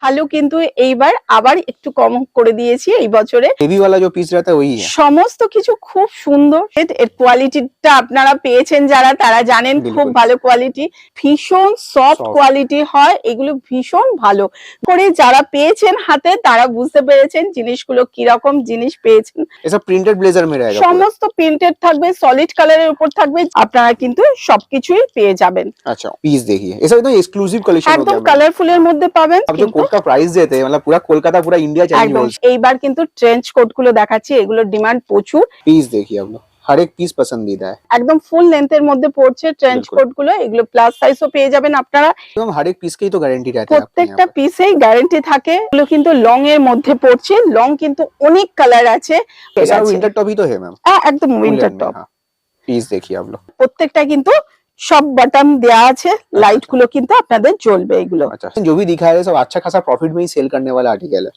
ভালো কিন্তু এইবার আবার একটু কম করে দিয়েছি এই বছরে। हेवी वाला जो पीस रहता है वही है। সমস্ত কিছু খুব সুন্দর, এর কোয়ালিটিটা আপনারা পেয়েছেন যারা তারা জানেন খুব ভালো কোয়ালিটি, ভীষণ সফট কোয়ালিটি হয় এগুলো, ভীষণ ভালো করে যারা পেয়েছেন হাতে তারা বুঝতে পেরেছেন জিনিসগুলো কি রকম জিনিস পেয়েছেন। ऐसा प्रिंटेड ब्लेजर में रहेगा, সমস্ত প্রিন্টেড থাকবে, সলিড কালারের উপর থাকবে, আপনারা কিন্তু সবকিছুই পেয়ে যাবেন। अच्छा पीस देखिए, ऐसा एकदम एक्सक्लूसिव कलेक्शन हो गया। একদম কালারফুলের মধ্যে পাবেন। अब जो कोट का प्राइस देते हैं मतलब पूरा कोलकाता पूरा इंडिया चाहिए बोल। এইবার কিন্তু ট্রেঞ্চ কোট গুলো দেখাচ্ছি, এগুলোর ডিমান্ড প্রচুর। पीस देखिए आप लोग, हर एक पीस पसंदीदा है, একদম ফুল লেন্থের মধ্যে পড়ছে ট্রেঞ্চ কোট গুলো, এগুলো প্লাস সাইজও পেয়ে যাবেন আপনারা। एकदम हर एक पीस की तो गारंटी रहती है, প্রত্যেকটা পিসেই গ্যারান্টি থাকে। এগুলো কিন্তু লং এর মধ্যে পড়ছে, লং কিন্তু অনেক কালার আছে। ऐसा विंटर टॉप ही तो है मैम। একদম উইন্টার টপ। पीस देखिए आप लोग, প্রত্যেকটা কিন্তু সব বাটন দেয়া আছে, লাইট গুলো কিন্তু আপনাদের জ্বলবে এগুলো। अच्छा जो भी दिखा है सब अच्छा खासा प्रॉफिट में ही सेल करने वाला आर्टिकल है।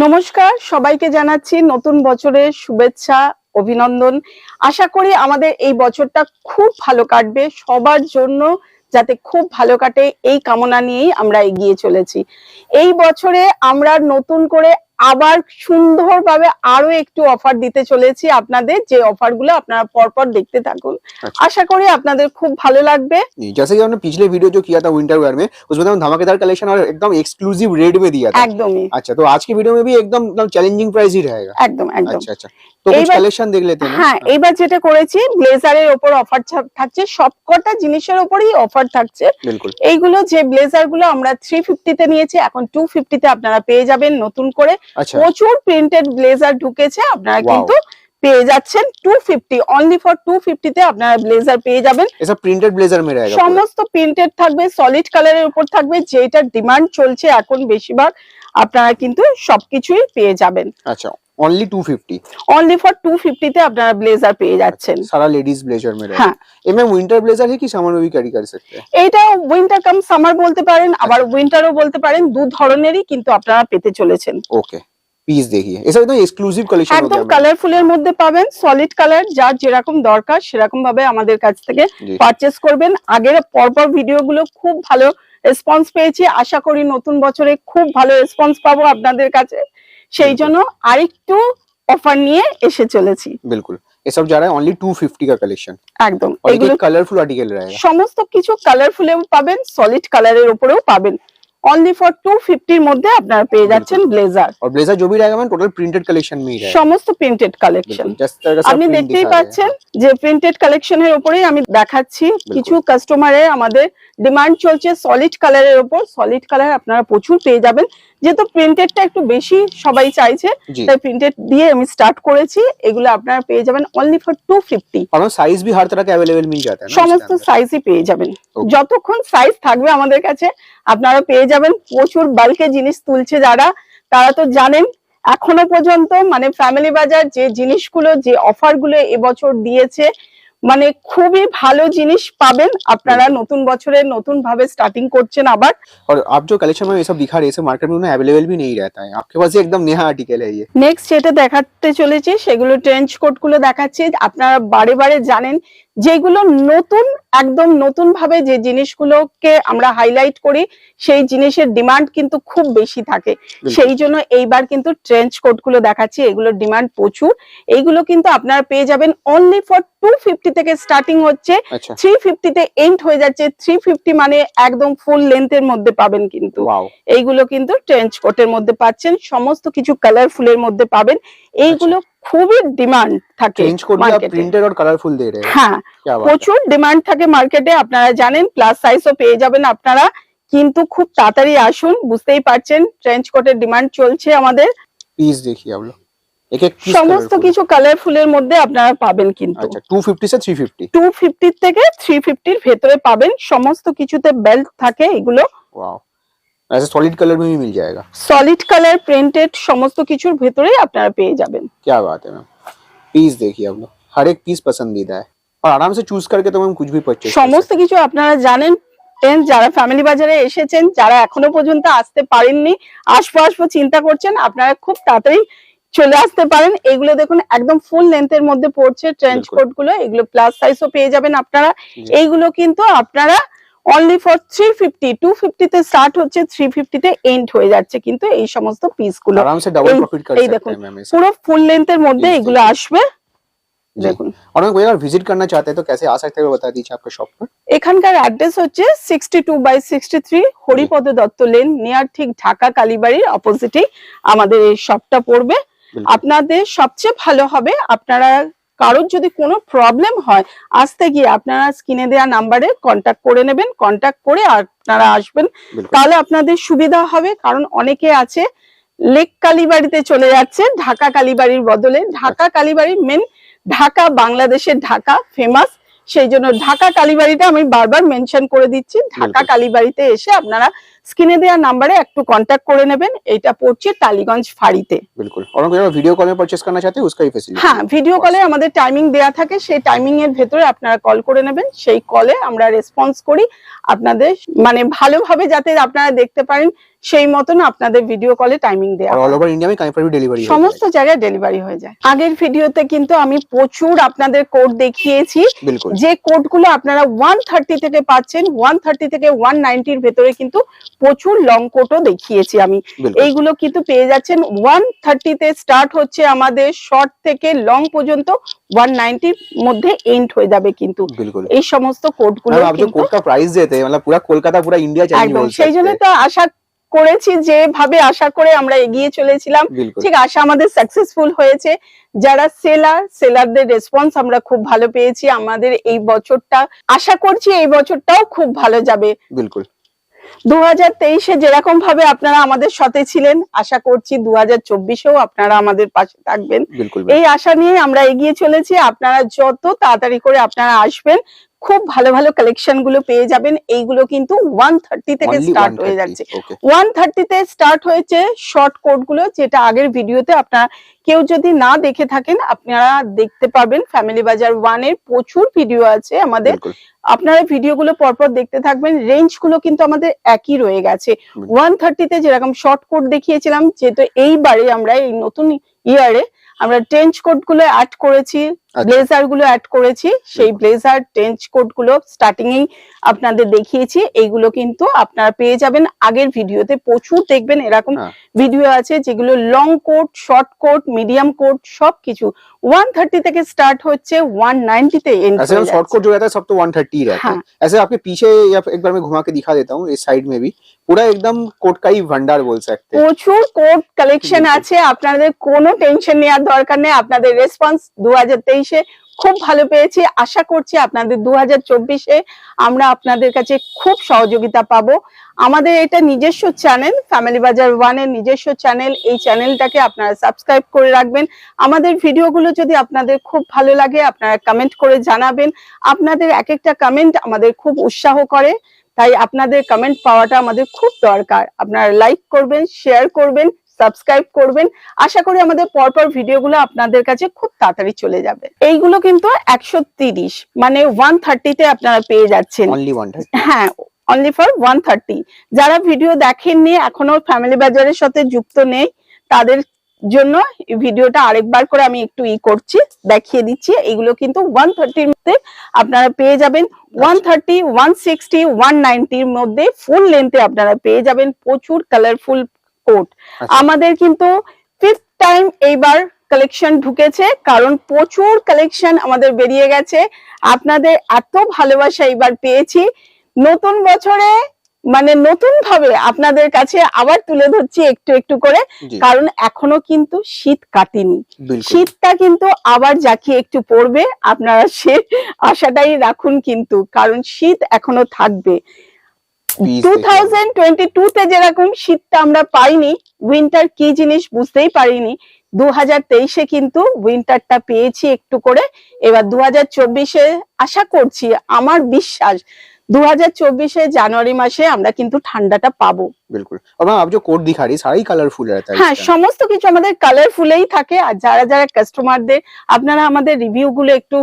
নমস্কার, সবাইকে জানাচ্ছি নতুন বছরের শুভেচ্ছা, অভিনন্দন। আশা করি আমাদের এই বছরটা খুব ভালো কাটবে, সবার জন্য যাতে খুব ভালো কাটে এই কামনা নিয়েই আমরা এগিয়ে চলেছি। এই বছরে আমরা নতুন করে আবার সুন্দরভাবে আরো একটু অফার দিতে চলেছি আপনাদের, যে অফারগুলো আপনারা পরপর দেখতে থাকুন। আশা করি আপনাদের খুব ভালো লাগবে। जैसे कि हमने पिछले वीडियो जो किया था विंटर वेयर में, उसमें तो धमाकेदार कलेक्शन और एकदम एक्सक्लूसिव रेट में दिया था। একদমই। अच्छा तो आज की वीडियो में भी एकदम चैलेंजिंग प्राइस ही रहेगा। একদম একদম। अच्छा अच्छा तो कुछ कलेक्शन देख लेते हैं। হ্যাঁ, এবার যেটা করেছি ব্লেজারের উপর অফার থাকছে, সবকটা জিনিসের উপরই অফার থাকছে। बिल्कुल এইগুলো যে ব্লেজার গুলো আমরা 350 তে নিয়েছি, এখন 250 তে আপনারা পেয়ে যাবেন নতুন করে। अच्छा প্রচুর প্রিন্টেড ব্লেজার ঢুকেছে, আপনারা কিন্তু পেয়ে যাচ্ছেন 250, অনলি ফর 250 তে আপনারা ব্লেজার পেয়ে যাবেন। ऐसा प्रिंटेड ब्लेजर में रहेगा, সমস্ত প্রিন্টেড থাকবে, সলিড কালারের উপর থাকবে, যেটার ডিমান্ড চলছে এখন বেশিরভাগ, আপনারা কিন্তু সবকিছুই পেয়ে যাবেন। अच्छा ओनली 250, অনলি ফর 250 তে আপনারা ব্লেজার পেয়ে যাচ্ছেন। सारा लेडीज ब्लेजर में रहेगा। হ্যাঁ, ये मैम विंटर ब्लेजर है कि समर में भी कैरी कर सकते हैं? এইটা উইন্টার কাম সামার বলতে পারেন, আবার উইন্টারও বলতে পারেন, দু ধরনেরই কিন্তু আপনারা পেতে চলেছেন। ओके पीस देखिए, ऐसा एकदम एक्सक्लूसिव कलेक्शन हो একদম गया। কালারফুলের মধ্যে পাবেন, সলিড কালার, যার যেরকম দরকার সেরকম ভাবে আমাদের কাছ থেকে পারচেজ করবেন। আগের পরপর ভিডিওগুলো খুব ভালো রেসপন্স পেয়েছি, আশা করি নতুন বছরে খুব ভালো রেসপন্স পাবো আপনাদের কাছে, সেই জন্য আরেকটু অফার নিয়ে এসে চলেছি। बिल्कुल ये सब जा रहा है ओनली 250 का कलेक्शन, একদম और এগুলো ये कलरफुल आर्टिकल रहेगा। সমস্ত কিছু কালারফুলেও পাবেন, সলিড কালারের উপরেও পাবেন। অনলি ফর 250 এর মধ্যে আপনারা পেয়ে যাচ্ছেন ব্লেজার। और ब्लेजर जो भी रहेगा मैम टोटल प्रिंटेड कलेक्शन में ही रहेगा, সমস্ত প্রিন্টেড কালেকশন जिस तरह का सब আপনি print দেখতেই दिखा रहे हैं। পাচ্ছেন যে প্রিন্টেড কালেকশনের উপরেই আমি দেখাচ্ছি। কিছু কাস্টমারের আমাদের ডিমান্ড চলছে সলিড কালারের উপর, সলিড কালার আপনারা প্রচুর পেয়ে যাবেন, যেহেতু প্রিন্টেডটা একটু বেশি সবাই চাইছে, जी তাই প্রিন্টেড দিয়ে আমি স্টার্ট করেছি। এগুলো আপনারা পেয়ে যাবেন অনলি ফর 250। और साइज भी हर तरह का अवेलेबल मिल जाता है ना সমস্ত সাইজই পেয়ে যাবেন, যতক্ষণ সাইজ থাকবে আমাদের কাছে আপনারা পেয়ে যাবেন। প্রচুর বাল্কে জিনিস তুলছে যারা, তারা তো জানেন এখনো পর্যন্ত মানে ফ্যামিলি বাজার যে জিনিসগুলো, যে অফারগুলো এবছর দিয়েছে, মানে খুবই ভালো জিনিস পাবেন আপনারা। নতুন বছরে নতুন ভাবে স্টার্টিং করছেন আবার। और आप जो कलेक्शन में ये सब दिखा रहे हैं मार्केट में उन्हें अवेलेबल भी नहीं रहता है, आपके पास ये एकदम नया आर्टिकल है ये। নেক্সট যেটা দেখাতে চলেছি সেগুলো ট্রেঞ্চ কোট গুলো দেখাচ্ছি। আপনারা বারে বারে জানেন যেগুলো নতুন, একদম নতুন ভাবে যে জিনিসগুলোকে আমরা হাইলাইট করি, সেই জিনিসের ডিমান্ড কিন্তু খুব বেশি থাকে, সেই জন্য এইবার কিন্তু ট্রেঞ্চ কোট গুলো দেখাচ্ছি, এগুলোর ডিমান্ড প্রচুর। এইগুলো কিন্তু আপনারা পেয়ে যাবেন অনলি ফর 250 থেকে স্টার্টিং হচ্ছে, 350 তে এন্ড হয়ে যাচ্ছে। 350 মানে একদম ফুল লেন্থের মধ্যে পাবেন কিন্তু। এইগুলো কিন্তু ট্রেঞ্চ কোটের মধ্যে পাচ্ছেন, সমস্ত কিছু কালারফুলের মধ্যে পাবেন। এইগুলো খুবই ডিমান্ড থাকে মার্কেটে, প্রিন্টেড और कलरफुल दे रहे हैं। হ্যাঁ, প্রচুর ডিমান্ড থাকে মার্কেটে, আপনারা জানেন। প্লাস সাইজও পেয়ে যাবেন আপনারা, কিন্তু খুব তাড়াতাড়ি আসুন, বুঝতেই পারছেন ট্রেঞ্চ কোটের ডিমান্ড চলছে আমাদের। पीस देखिए आप लोग, एक एक पीस সমস্ত কিছু কালারফুলের মধ্যে আপনারা পাবেন কিন্তু। अच्छा 250 से 350, 250 থেকে 350 এর ভেতরে পাবেন। সমস্ত কিছুতে বেল্ট থাকে এগুলো। वाও ऐसे सॉलिड कलर में भी मिल जाएगा। সলিড কালার প্রিন্টেড সমস্ত কিছুর ভেতরেই আপনারা পেয়ে যাবেন। क्या बात है मैम, पीस देखिए आप लोग, हर एक पीस पसंदीदा है और आराम से चूज करके तो मैम कुछ भी परचेज সমস্ত কিছু আপনারা জানেন, যারা ফ্যামিলি বাজারে এসেছেন, যারা এখনো পর্যন্ত আসতে পারেননি, আসবো চিন্তা করছেন, আপনারা খুব তাড়াতাড়ি চলে আসতে পারেন। এগুলো দেখুন একদম ফুল লেন্থের মধ্যে পড়ছে ট্রেঞ্চ বিলকুল। কোট গুলো, এগুলো প্লাস সাইজও পেয়ে যাবেন আপনারা। জি। এইগুলো কিন্তু আপনারা অনলি ফর 350, 250 তে স্টার্ট হচ্ছে, 350 তে এন্ড হয়ে যাচ্ছে কিন্তু এই সমস্ত পিস গুলো। आराम से डबल এই- प्रॉफिट कर এই सकते দেখুন हैं मैम इसे। পুরো ফুল লেন্থের মধ্যে Please এগুলো देखिए। আসবে। जी। দেখুন और मैम कोई अगर विजिट करना चाहते हैं तो कैसे आ सकते हैं वो बता दीजिए आपके शॉप पर। এখানকার অ্যাড্রেস হচ্ছে 62/63 হরিপদ দত্ত লেন, নিয়ার ঠিক ঢাকা কালীবাড়ির অপোজিটেই আমাদের এই শপটা পড়বে। बिल्कुल। আপনাদের সবচেয়ে ভালো হবে আপনারা কারোর যদি কোনো প্রবলেম হয় আসতে গিয়ে আপনারা স্ক্রিনে দেওয়া নাম্বারে কন্টাক্ট করে নেবেন, কন্টাক্ট করে আপনারা আসবেন, बिल्कुल। তাহলে আপনাদের সুবিধা হবে। কারণ অনেকে আছে লেক কালীবাড়িতে চলে যাচ্ছে ঢাকা কালীবাড়ির বদলে। ঢাকা কালীবাড়ি মেন ঢাকা, বাংলাদেশের ঢাকা ফেমাস, সেই জন্য ঢাকা কালীবাড়িটা আমি বারবার মেনশন করে দিচ্ছি। ঢাকা बिल्कुल। কালীবাড়িতে এসে আপনারা স্ক্রিনে দেওয়া নাম্বারে একটু কন্টাক্ট করে নেবেন। এটা পড়ছে টালিগঞ্জ ফাঁড়িতে। बिल्कुल। और कोई अगर वीडियो कॉल में परचेस करना चाहते हैं उसका ही फैसिलिटी। হ্যাঁ, ভিডিও কলে আমাদের টাইমিং দেয়া থাকে, সেই টাইমিং এর ভেতরে আপনারা কল করে নেবেন, সেই কলে আমরা রেসপন্স করি আপনাদের, মানে ভালোভাবে যাতে আপনারা দেখতে পারেন সেই মতন আপনাদের ভিডিও কলে টাইমিং দেয়া और হয়। ऑल ओवर इंडिया में कहीं पर भी डिलीवरी है। সমস্ত জায়গায় ডেলিভারি হয়ে যায়। আগের ভিডিওতে কিন্তু আমি প্রচুর আপনাদের কোড দেখিয়েছি, बिल्कुल। যে কোডগুলো আপনারা 130 থেকে পাচ্ছেন, 130 থেকে 190 এর ভেতরে কিন্তু প্রচুর লং কোটও দেখিয়েছি আমি। बिल्कुल। এইগুলো কিন্তু পেয়ে যাচ্ছেন 130 তে স্টার্ট হচ্ছে, আমাদের শর্ট থেকে লং পর্যন্ত 190 এর মধ্যে এন্ড হয়ে যাবে কিন্তু बिल्कुल। এই সমস্ত কোডগুলো मैम आप जो কিন্তু कोड का प्राइस देते हैं मतलब पूरा कोलकाता पूरा इंडिया चैलेंज একদম बोल সেই सकते জন্য हैं। তো আশা করেছি, যেভাবে আশা করে আমরা এগিয়ে চলেছিলাম बिल्कुल। ঠিক আশা আমাদের সাকসেসফুল হয়েছে। যারা সেলারদের রেসপন্স আমরা খুব ভালো পেয়েছি। আমাদের এই বছরটা আশা করছি এই বছরটাও খুব ভালো যাবে। बिल्कुल। 2023-এ যেরকম ভাবে আপনারা আমাদের সাথে ছিলেন, আশা করছি 2024-এও আপনারা আমাদের পাশে থাকবেন। बिल्कुल। এই আশা নিয়ে আমরা এগিয়ে চলেছি। আপনারা যত তাড়াতাড়ি করে আপনারা আসবেন, খুব ভালো ভালো কালেকশন গুলো পেয়ে যাবেন। এইগুলো কিন্তু 130 থেকে Only স্টার্ট হয়ে 130, যাচ্ছে। okay। 130 তে স্টার্ট হয়েছে শর্ট কোট গুলো, যেটা আগের ভিডিওতে আপনারা কেউ যদি না দেখে থাকেন আপনারা দেখতে পারবেন। ফ্যামিলি বাজার 1 এর প্রচুর ভিডিও আছে আমাদের, बिल्कुल। আপনারা ভিডিওগুলো পরপর দেখতে থাকবেন। রেঞ্জ গুলো কিন্তু আমাদের একই রয়ে গেছে। 130 তে যেরকম শর্ট কোট দেখিয়েছিলাম, যেহেতু এইবারে আমরা এই নতুন ইয়ারে আমরা ট্রেঞ্চ কোট গুলো অ্যাড করেছি, আচ্ছা। ব্লেজার গুলো অ্যাড করেছি। সেই ব্লেজার ট্রেঞ্চ কোট গুলো স্টার্টিং এই আপনাদের দেখিয়েছি। এইগুলো কিন্তু আপনারা পেয়ে যাবেন আগের ভিডিওতে। প্রচুর দেখবেন এরকম হ্যাঁ। ভিডিও আছে যেগুলো long coat, short coat, medium coat সবকিছু 130 থেকে স্টার্ট হচ্ছে, 190 তে এন্ড ऐसे हम शॉर्ट कोट जो रहता है सब तो 130 ही रहता है। हाँ। ऐसे आपके पीछे या एक बार मैं घुमा के दिखा देता हूँ, इस साइड में भी पूरा एकदम कोट का ही भंडार बोल सकते हैं। প্রচুর কোট কালেকশন बिल्कुल। আছে, আপনাদের কোনো টেনশন নেওয়ার দরকার নেই। আপনাদের রেসপন্স 2023-এ খুব ভালো পেয়েছি। আশা করছি আপনাদের 2024-এ আমরা আপনাদের কাছে খুব সহযোগিতা পাবো। আমাদের এটা নিজস্ব চ্যানেল, ফ্যামিলি বাজার 1 এর নিজস্ব চ্যানেল। এই চ্যানেলটাকে আপনারা সাবস্ক্রাইব করে রাখবেন। আমাদের ভিডিওগুলো যদি আপনাদের খুব ভালো লাগে আপনারা কমেন্ট করে জানাবেন। আপনাদের এক একটা কমেন্ট আমাদের খুব উৎসাহ করে, তাই আপনাদের কমেন্ট পাওয়াটা আমাদের খুব দরকার। আপনারা লাইক করবেন, শেয়ার করবেন, সাবস্ক্রাইব করবেন। আশা করি আমাদের পরপর ভিডিওগুলো আপনাদের কাছে খুব তাড়াতাড়ি চলে যাবে। এইগুলো কিন্তু 130 মানে 130 তে আপনারা পেয়ে যাচ্ছেন। Only 130। হ্যাঁ, অনলি ফর 130। যারা ভিডিও দেখেননি, এখনো ফ্যামিলি বাজারের সাথে যুক্ত নেই, তাদের জন্য এই ভিডিওটা আরেকবার করে আমি একটু করছি, দেখিয়ে দিচ্ছি। এগুলো কিন্তু 130 এর মধ্যে আপনারা পেয়ে যাবেন। 130, 160, 190 এর মধ্যে ফুল লেন্থে আপনারা পেয়ে যাবেন প্রচুর কালারফুল কোট। আচ্ছা। আমাদের কিন্তু 5th টাইম এইবার কালেকশন ঢুকেছে, কারণ প্রচুর কালেকশন আমাদের বেরিয়ে গেছে। আপনাদের এত ভালোবাসা এবার পেয়েছি, নতুন বছরে মানে নতুন ভাবে আপনাদের কাছে আবার তুলে ধরছি একটু একটু করে। জি। কারণ এখনো কিন্তু শীত কাটেনি, बिल्कुल। শীতটা কিন্তু আবার জাঁকিয়ে একটু পড়বে। আপনারা সে আশাটাই রাখুন কিন্তু, কারণ শীত এখনো থাকবে। Piece 2022 তে যেরকম শীতটা আমরা পাইনি, উইন্টার কি জিনিস বুঝতেই পারিনি, 2023-এ কিন্তু উইন্টারটা পেয়েছি একটু করে। এবার 2024-এ আশা করছি, আমার বিশ্বাস 2024 জানুয়ারি মাসে আমরা কিন্তু ঠান্ডাটা পাবো। बिल्कुल। और मैम आप जो कोट दिखा रही सारा ही कलरफुल रहता है হ্যাঁ, इसका। সমস্ত কিছু আমাদের কালারফুলেই থাকে। আর যারা যারা কাস্টমারদের আপনারা আমাদের রিভিউ গুলো একটু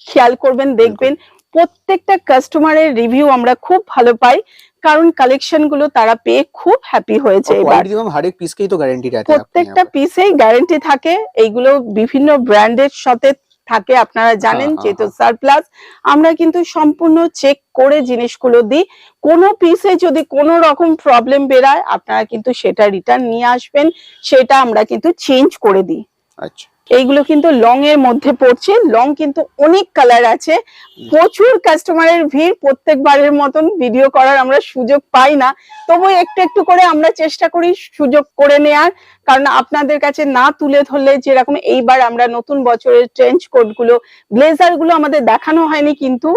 খেয়াল করবেন, দেখবেন প্রত্যেকটা কাস্টমারের রিভিউ আমরা খুব ভালো পাই, কারণ কালেকশন গুলো তারা পেয়ে খুব হ্যাপি হয়েছে। और এবার क्वालिटी तो मैम हर एक पीस की ही तो गारंटी रहती है आपके প্রত্যেকটা यहाँ পিসেই গ্যারান্টি থাকে। এইগুলো বিভিন্ন ব্র্যান্ডের সাথে থাকে, আপনারা জানেন। হ্যাঁ, যেহেতু হ্যাঁ। সারপ্লাস, আমরা কিন্তু সম্পূর্ণ চেক করে জিনিসগুলো দিই। কোনো পিসে যদি কোনো রকম প্রবলেম বেরায়, আপনারা কিন্তু সেটা রিটার্ন নিয়ে আসবেন, সেটা আমরা কিন্তু চেঞ্জ করে দিই। पर। अच्छा। এইগুলো কিন্তু লং এর মধ্যে পড়ছে। লং কিন্তু অনেক কালার আছে, প্রচুর কাস্টমারের ভিড়। প্রত্যেকবারের মতন ভিডিও করার আমরা সুযোগ পাই না, তবু একটু একটু করে আমরা চেষ্টা করি সুযোগ করে নেয়ার, কারণ আপনাদের কাছে না তুলে ধরলে, যেরকম এইবার আমরা নতুন বছরের ট্রেঞ্চ কোট গুলো, ব্লেজার গুলো আমাদের দেখানো হয়নি, কিন্তু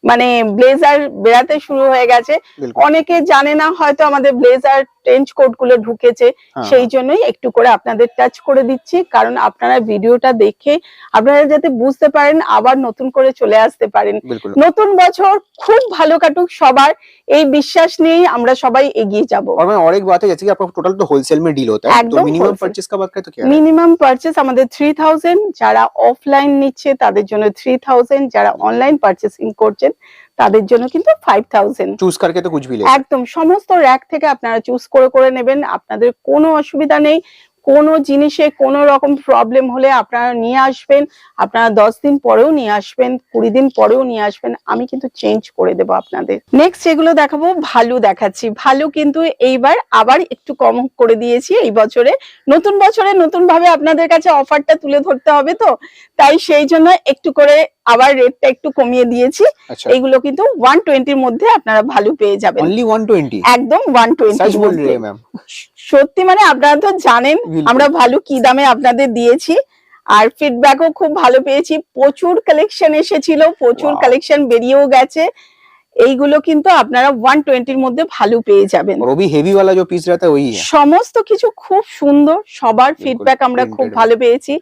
মানে ব্লেজার বেরাতে শুরু হয়ে গেছে। बिल्कुल। অনেকে জানে না হয়তো আমাদের ব্লেজার ট্রেঞ্চ কোট গুলো ঢুকেছে, হ্যাঁ, সেই জন্যই একটু করে আপনাদের টাচ করে দিচ্ছি, কারণ আপনারা ভিডিওটা দেখে আপনারা যাতে বুঝতে পারেন, আবার নতুন করে চলে আসতে পারেন। बिल्कुल। নতুন বছর খুব ভালো কাটুক সবার, এই বিশ্বাস নিয়েই আমরা সবাই এগিয়ে যাব। और मैम और एक बात है, जैसे कि आपका टोटल तो होलसेल में डील होता है, तो एकदम मिनिमम wholesale। परचेज का बात करें तो क्या है? মিনিমাম পারচেস আমাদের 3000, যারা অফলাইন নিচ্ছে তাদের জন্য 3000, যারা অনলাইন পারচেসিং করছেন তাদের জন্য কিন্তু 5000। चूज करके तो कुछ भी ले। একদম সমস্ত র‍্যাক থেকে আপনারা চুজ করে করে নেবেন, আপনাদের কোনো অসুবিধা নেই। কোনো জিনিসে কোনো রকম প্রবলেম হলে আপনারা নিয়ে আসবেন, আপনারা 10 দিন পরেও নিয়ে আসবেন, 20 দিন পরেও নিয়ে আসবেন, আমি কিন্তু চেঞ্জ করে দেব আপনাদের। নেক্সট যেগুলো দেখাবো, ভালো দেখাচ্ছি। ভালো কিন্তু এইবার আবার একটু কম করে দিয়েছি এই বছরে। নতুন বছরে নতুন ভাবে আপনাদের কাছে অফারটা তুলে ধরতে হবে, তো তাই সেই জন্য একটু করে আবার রেটটা একটু কমিয়ে দিয়েছি। अच्छा। এইগুলো কিন্তু 120 এর মধ্যে আপনারা ভালো পেয়ে যাবেন। ओनली 120। একদম 120 सच এর बोल মধ্যে। रहे हैं मैम। সত্যি, মানে আপনারা তো জানেন बिल्कुल। আমরা ভালো কি দামে আপনাদের দিয়েছি, আর ফিডব্যাকও খুব ভালো পেয়েছি। প্রচুর কালেকশন এসেছিল, প্রচুর Wow। কালেকশন বেরিয়েও গেছে। এইগুলো কিন্তু আপনারা 120 এর মধ্যে ভালো পেয়ে যাবেন। और वो भी हेवी वाला जो पीस रहता है वही है। সমস্ত কিছু খুব সুন্দর, সবার ফিডব্যাক আমরা খুব printed ভালো পেয়েছি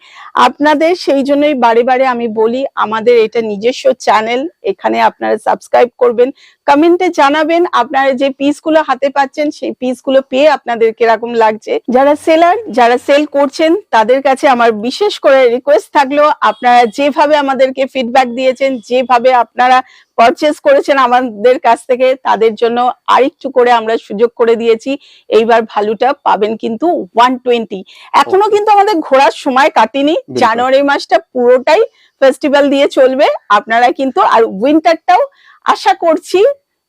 আপনাদের। সেই জন্যই বারে বারে আমি বলি, আমাদের এটা নিজস্ব চ্যানেল, এখানে আপনারা সাবস্ক্রাইব করবেন, কমেন্টে জানাবেন আপনারা যে পিসগুলো হাতে পাচ্ছেন সেই পিসগুলো পেয়ে আপনাদের কিরকম লাগছে। যারা সেলার, যারা সেল করছেন, তাদের কাছে আমার বিশেষ করে রিকোয়েস্ট থাকলো, আপনারা যেভাবে আমাদেরকে ফিডব্যাক দিয়েছেন, যেভাবে আপনারা পারচেজ করেছেন আমাদের কাছ থেকে, তাদের জন্য আরেকটু করে আমরা সুযোগ করে দিয়েছি। এইবার ভালোটা পাবেন কিন্তু 120। এখনো কিন্তু আমাদের ঘোরার সময় কাটেনি, জানুয়ারি মাসটা পুরোটাই ফেস্টিভ্যাল দিয়ে চলবে। আপনারা কিন্তু, আর উইন্টারটাও আশা করছি,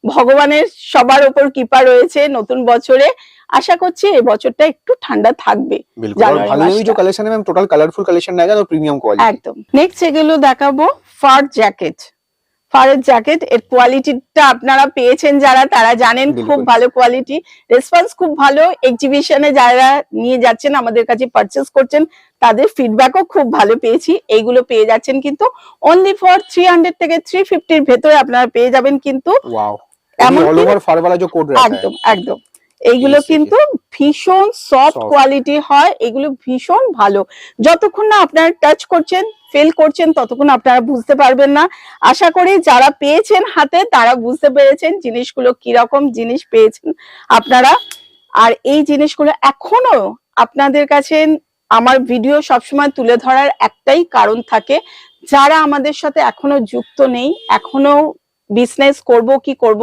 ভগবানের সবার উপর কৃপা রয়েছে নতুন বছরে, আশা করছি এই বছরটা একটু ঠান্ডা থাকবে। बिल्कुल। और জানুয়ারি भालो में भी মাসটা। जो कलेक्शन है मैम टोटल कलरफुल कलेक्शन रहेगा, तो प्रीमियम क्वालिटी। একদম। নেক্সট যেগুলো দেখাবো, ফার জ্যাকেট। ফারের জ্যাকেট, এর কোয়ালিটিটা আপনারা পেয়েছেন যারা, তারা জানেন খুব বিলকুল। ভালো কোয়ালিটি, রেসপন্স খুব ভালো। এক্সিবিশনে যারা নিয়ে যাচ্ছেন, আমাদের কাছে পারচেজ করছেন, তাদের ফিডব্যাকও খুব ভালো পেয়েছি। এইগুলো পেয়ে যাচ্ছেন কিন্তু অনলি ফর 300 থেকে 350 এর ভেতরে আপনারা পেয়ে যাবেন কিন্তু। वाओ। এমনকি ऑल ओवर फार वाला जो कोड रहता है। একদম একদম। এইগুলো এই কিন্তু ভীষণ সফট Soft। কোয়ালিটি হয়, এগুলো ভীষণ ভালো। যতক্ষণ না আপনারা টাচ করছেন, ফিল করছেন, ততক্ষণ আপনারা বুঝতে পারবেন না। আশা করি যারা পেয়েছেন হাতে, তারা বুঝতে পেরেছেন জিনিসগুলো কিরকম জিনিস পেয়েছেন আপনারা। আর এই জিনিসগুলো এখনো আপনাদের কাছে, আমার ভিডিও সবসময় তুলে ধরার একটাই কারণ থাকে, যারা আমাদের সাথে এখনো যুক্ত নেই, এখনো বিজনেস করব কি করব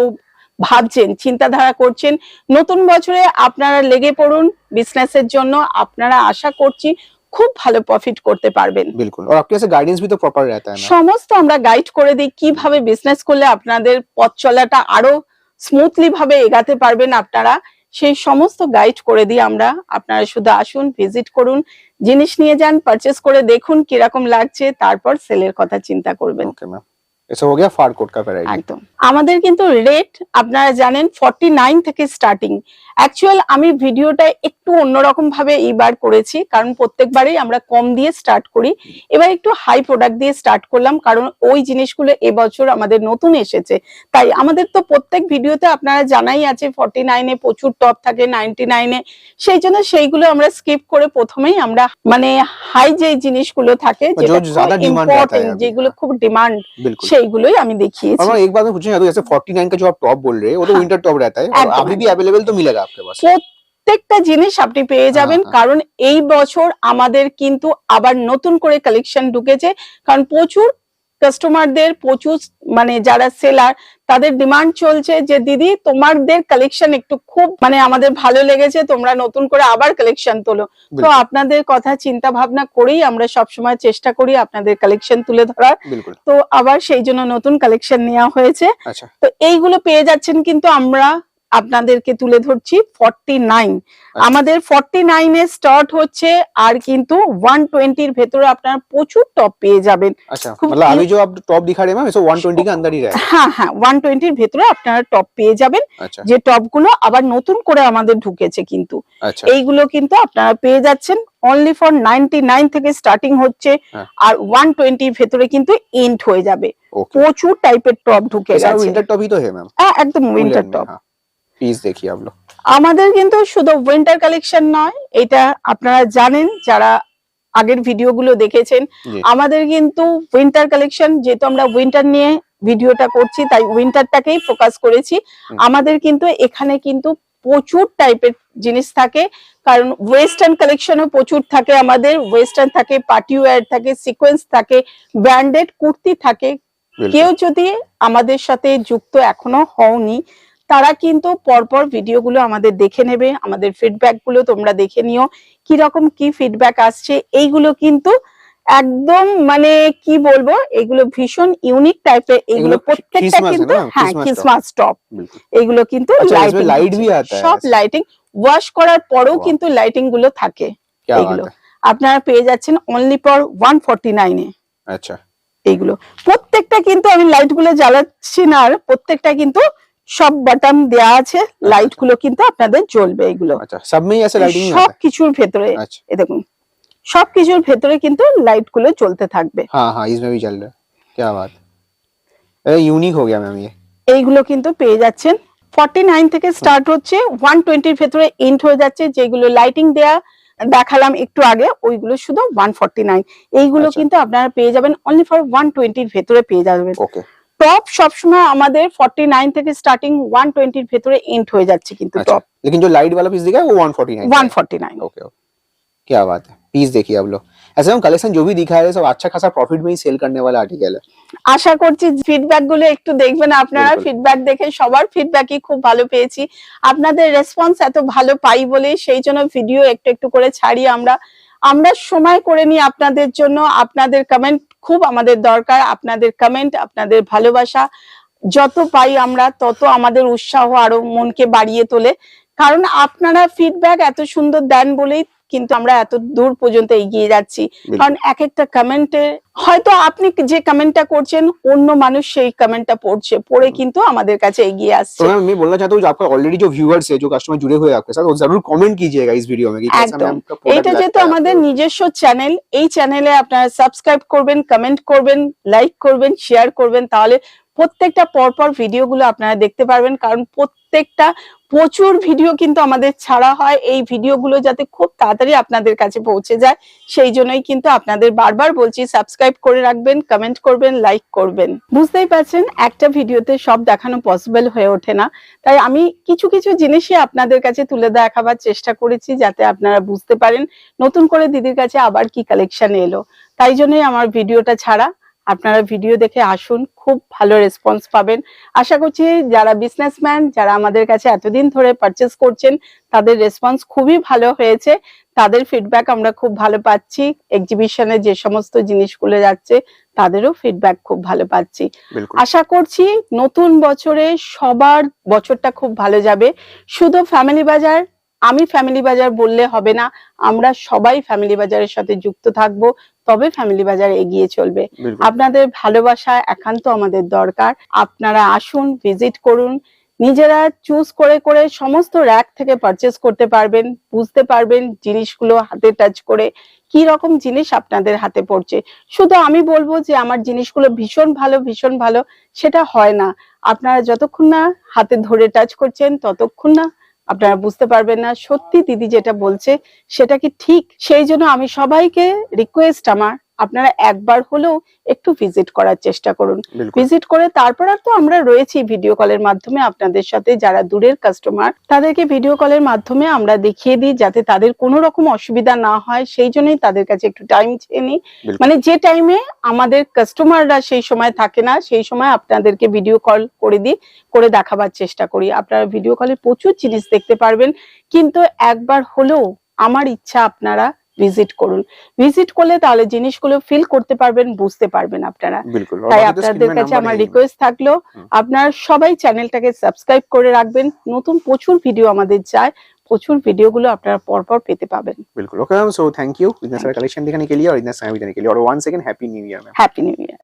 ভাবছেন, চিন্তাধারা করছেন, নতুন বছরে আপনারা লেগে পড়ুন বিজনেসের জন্য। আপনারা আশা করছি খুব ভালো প্রফিট করতে পারবেন। बिल्कुल। और आपके यहाँ से गाइडेंस भी तो प्रॉपर रहता है ना। সমস্ত আমরা গাইড করে দিই কিভাবে বিজনেস করলে আপনাদের পথ চলাটা আরো স্মুথলি ভাবে এগাতে পারবেন আপনারা, সেই সমস্ত গাইড করে দিই আমরা। আপনারা শুধু আসুন, ভিজিট করুন, জিনিস নিয়ে যান, পারচেজ করে দেখুন কিরকম লাগছে, তারপর সেলের কথা চিন্তা করবেন। Okay ma'am. ऐसा हो गया फार कोड का वैरायटी। একদম। আমাদের কিন্তু রেট আপনারা জানেন 49 থেকে স্টার্টিং। অ্যাকচুয়াল আমি ভিডিওটা একটু অন্যরকম ভাবে এইবার করেছি, কারণ প্রত্যেকবারই আমরা কম দিয়ে স্টার্ট করি, এবার একটু হাই প্রোডাক্ট দিয়ে স্টার্ট করলাম, কারণ ওই জিনিসগুলো এবছর আমাদের নতুন এসেছে। তাই আমাদের তো প্রত্যেক ভিডিওতে আপনারা জানাই আছে 49 এ প্রচুর টপ থাকে, 99 এ, সেই জন্য সেইগুলো আমরা স্কিপ করে প্রথমেই আমরা মানে হাই যে জিনিসগুলো থাকে, जो যেটা ज्यादा डिमांड रहता है ইম্পর্টেন্ট, अभी। যেগুলো খুব ডিমান্ড, बिल्कुल। সেইগুলোই আমি দেখিয়েছি। और एक बात मैं पूछना चाहता हूँ, जैसे 49 का जो आप टॉप बोल रहे हैं वो तो हाँ, विंटर टॉप रहता है और एकदम, अभी भी एकदम। अवेलेबल तो मिलेगा आपके पास। প্রত্যেকটা জিনিস আপনি পেয়ে যাবেন, হ্যাঁ। কারণ এই বছর আমাদের কিন্তু আবার নতুন করে কালেকশন ঢুকেছে, কারণ প্রচুর কাস্টমারদের প্রচুর মানে যারা সেলার তাদের ডিমান্ড চলছে যে দিদি তোমাদের কালেকশন একটু খুব মানে আমাদের ভালো লেগেছে, তোমরা নতুন করে আবার কালেকশন তোলো। তো बिल्कुल আপনাদের কথা চিন্তা ভাবনা করেই আমরা সবসময় চেষ্টা করি আপনাদের কালেকশন তুলে ধরার। बिल्कुल। তো আবার সেই জন্য নতুন কালেকশন নেওয়া হয়েছে। अच्छा তো এইগুলো পেয়ে যাচ্ছেন কিন্তু আমরা আপনাদেরকে তুলে ধরছি 49। আমাদের 49 এ স্টার্ট হচ্ছে, আর কিন্তু 120 এর ভেতরে আপনারা প্রচুর টপ পেয়ে যাবেন। अच्छा খুব मतलब अभी जो आप टॉप दिखा रहे हैं मैम इसको 120 के अंदर ही रहेगा। হ্যাঁ হ্যাঁ 120 এর ভেতরে আপনারা টপ পেয়ে যাবেন, अच्छा যে টপগুলো আবার নতুন করে আমাদের ঢুকেছে কিন্তু। अच्छा এইগুলো কিন্তু আপনারা পেয়ে যাচ্ছেন অনলি ফর 99 থেকে স্টার্টিং হচ্ছে, হ্যাঁ। আর 120 এর ভেতরে কিন্তু এন্ড হয়ে যাবে। ओके। প্রচুর টাইপের টপ ঢুকে ये सारा গেছে। विंटर टॉप ही तो है मैम। হ্যাঁ একদম উইন্টার টপ। हाँ पीस देखिए आप लोग। আমাদের কিন্তু শুধু উইন্টার কালেকশন নয়, এটা আপনারা জানেন যারা আগের ভিডিওগুলো দেখেছেন, জি আমাদের কিন্তু উইন্টার কালেকশন, যেহেতু আমরা উইন্টার নিয়ে ভিডিওটা করছি তাই উইন্টারটাকেই ফোকাস করেছি। হুম। আমাদের কিন্তু এখানে কিন্তু প্রচুর টাইপের জিনিস থাকে, কারণ ওয়েস্টার্ন কালেকশনও প্রচুর থাকে, আমাদের ওয়েস্টার্ন থাকে, পার্টি ওয়্যার থাকে, সিকোয়েন্স থাকে, ব্র্যান্ডেড কুর্তি থাকে। बिल्कुल কেউ যদি আমাদের সাথে যুক্ত এখনো হওনি, তারা কিন্তু পরপর ভিডিওগুলো আমাদের দেখে নেবে, আমাদের ফিডব্যাক গুলো তোমরা দেখে নিও, কি রকম কি ফিডব্যাক আসছে। এইগুলো কিন্তু একদম মানে কি বলবো, এগুলো ভীষণ ইউনিক টাইপের, এগুলো এগুলো প্রত্যেকটা ক্রিসমাস কিন্তু है ना, হ্যাঁ क्रिसमस ক্রিসমাস টপ। बिल्कुल। এগুলো কিন্তু अच्छा इसमें লাইটিং लाइट भी आता है সব ऐसे? লাইটিং ওয়াশ করার পরেও वाह। কিন্তু লাইটিং গুলো থাকে। क्या এগুলো बात है। আপনারা পেয়ে যাচ্ছেন অনলি ফর 149 এ। अच्छा এইগুলো প্রত্যেকটা কিন্তু আমি লাইট গুলো জ্বালাচ্ছি না, আর প্রত্যেকটা কিন্তু সব বাটন দেয়া আছে, লাইট গুলো কিন্তু আপনাদের জ্বলবে। এগুলো अच्छा सब में ही ऐसे लाइटिंग आता সব কিছুর ভেতরে, है। अच्छा এই দেখুন সব কিছুর ভেতরে কিন্তু লাইট গুলো জ্বলতে থাকবে। हाँ हाँ इसमें भी चल रहा है। क्या बात है, अरे यूनिक हो गया मैम ये। এইগুলো কিন্তু পেয়ে যাচ্ছেন 49 থেকে স্টার্ট হচ্ছে, 120 এর ভেতরে এন্ড হয়ে যাচ্ছে। যেগুলো লাইটিং দেয়া দেখালাম একটু আগে, ওইগুলো শুধু 149। এইগুলো আচ্ছা। কিন্তু আপনারা পেয়ে যাবেন অনলি ফর 120 এর ভেতরে পেয়ে যাবেন। ओके টপ সবসময় আমাদের 49 থেকে স্টার্টিং 120 এর ভেতরে এন্ড হয়ে যাচ্ছে কিন্তু अच्छा টপ लेकिन जो लाइट वाला पीस दिखा है वो 149 का है। 149। ओके ओके क्या बात है, पीस देखिए आप लोग। ऐसे हम कलेक्शन जो भी दिखा रहे हैं सब अच्छा खासा प्रॉफिट में ही सेल करने वाला आर्टिकल है। আশা করছি ফিডব্যাক গুলো একটু দেখবেন আপনারা, বিলকুল। ফিডব্যাক দেখে সবার ফিডব্যাকই খুব ভালো পেয়েছি। আপনাদের রেসপন্স এত ভালো পাই বলে সেই জন্য ভিডিও একটু একটু করে ছাড়ি আমরা। আমরা সময় করে নিই আপনাদের জন্য, আপনাদের কমেন্ট খুব আমাদের দরকার। আপনাদের কমেন্ট, আপনাদের ভালোবাসা যত পাই আমরা, তত আমাদের উৎসাহ আরো মনকে বাড়িয়ে তোলে। কারণ আপনারা ফিডব্যাক এত সুন্দর দেন বলেই কিন্তু আমরা এত দূর পর্যন্ত এগিয়ে যাচ্ছি। কারণ এক একটা কমেন্টে হয়তো আপনি যে কমেন্টটা করছেন অন্য মানুষ সেই কমেন্টটা পড়ছে, পড়ে কিন্তু আমাদের কাছে এগিয়ে तो আসছে। मैम मैं बोलना चाहता हूँ जो आपका ऑलरेडी जो व्यूअर्स है, जो कस्टमर जुड़े हुए हैं आपके साथ, वो जरूर कमेंट कीजिएगा इस वीडियो में कि कैसा একদম। मैम का प्रोडक्ट এইটা যেহেতু लगता है আমাদের आपको। নিজস্ব চ্যানেল, এই চ্যানেলে আপনারা সাবস্ক্রাইব করবেন, কমেন্ট করবেন, লাইক করবেন, শেয়ার করবেন, তাহলে প্রত্যেকটা পরপর ভিডিওগুলো আপনারা দেখতে পারবেন। কারণ প্রত্যেকটা প্রচুর ভিডিও কিন্তু আমাদের ছাড়া হয়, এই ভিডিওগুলো যাতে খুব তাড়াতাড়ি আপনাদের কাছে পৌঁছে যায় সেই জন্যই কিন্তু আপনাদের বারবার বলছি সাবস্ক্রাইব করে রাখবেন, কমেন্ট করবেন, লাইক করবেন। বুঝতেই পারছেন একটা ভিডিওতে সব দেখানো পসিবল হয়ে ওঠে না, তাই আমি কিছু কিছু জিনিসই আপনাদের কাছে তুলে দেখাবার চেষ্টা করেছি যাতে আপনারা বুঝতে পারেন নতুন করে দিদির কাছে আবার কি কালেকশন এলো। তাই জন্যই আমার ভিডিওটা ছাড়া। আপনারা ভিডিও দেখে আসুন, খুব ভালো রেসপন্স পাবেন। আশা করছি যারা বিজনেসম্যান, যারা আমাদের কাছে এতদিন ধরে পারচেস করছেন, তাদের রেসপন্স খুবই ভালো হয়েছে। তাদের ফিডব্যাক আমরা খুব ভালো পাচ্ছি। এক্সিবিশনে যে সমস্ত জিনিসগুলো যাচ্ছে তাদেরও ফিডব্যাক খুব ভালো পাচ্ছি। बिल्कुल আশা করছি নতুন বছরে সবার বছরটা খুব ভালো যাবে। শুধু ফ্যামিলি বাজার, আমি ফ্যামিলি বাজার বললে হবে না, আমরা সবাই ফ্যামিলি বাজারের সাথে যুক্ত থাকবো, তবে ফ্যামিলি বাজার এগিয়ে চলবে। बिल्कुल আপনাদের ভালোবাসা একান্ত আমাদের দরকার। আপনারা আসুন, ভিজিট করুন, নিজেরা চুজ করে করে সমস্ত র‍্যাক থেকে পারচেজ করতে পারবেন, বুঝতে পারবেন জিনিসগুলো হাতে টাচ করে কি রকম জিনিস আপনাদের হাতে পড়ছে। শুধু আমি বলবো যে আমার জিনিসগুলো ভীষণ ভালো, সেটা হয় না। আপনারা যতক্ষণ না হাতে ধরে টাচ করছেন ততক্ষণ না আপনারা বুঝতে পারবেন না সত্যি দিদি যেটা বলছে সেটা কি ঠিক। সেই জন্য আমি সবাইকে রিকোয়েস্ট আমার, আপনারা একবার হলেও একটু ভিজিট করার চেষ্টা করুন। बिल्कुल ভিজিট করে তারপর আর তো আমরা রয়েছি ভিডিও কলের মাধ্যমে আপনাদের সাথে, যারা দূরের কাস্টমার তাদেরকে ভিডিও কলের মাধ্যমে আমরা দেখিয়ে দিই যাতে তাদের কোনো রকম অসুবিধা না হয়, সেই জন্যই তাদের কাছে একটু টাইম চেয়ে নিই। बिल्कुल মানে যে টাইমে আমাদের কাস্টমাররা সেই সময় থাকে না, সেই সময় আপনাদেরকে ভিডিও কল করে দিই, করে দেখাবার চেষ্টা করি। আপনারা ভিডিও কলে প্রচুর জিনিস দেখতে পারবেন, কিন্তু একবার হলেও আমার ইচ্ছা আপনারা ভিজিট করুন। ভিজিট করলে তাহলে জিনিসগুলো ফিল করতে পারবেন, বুঝতে পারবেন আপনারা। बिल्कुल और তাই बाकी तो स्क्रीन আপনাদের में কাছে नंबर আমার है ही। রিকোয়েস্ট থাকলো, আপনারা সবাই চ্যানেলটাকে সাবস্ক্রাইব করে রাখবেন। নতুন প্রচুর ভিডিও আমাদের চাই, প্রচুর ভিডিওগুলো আপনারা পরপর পেতে পাবেন। बिल्कुल okay ma'am, so thank you इतना Thank सारा you. कलेक्शन दिखाने के लिए और इतना समय भी देने के लिए, और one second happy new year ma'am. Happy new year.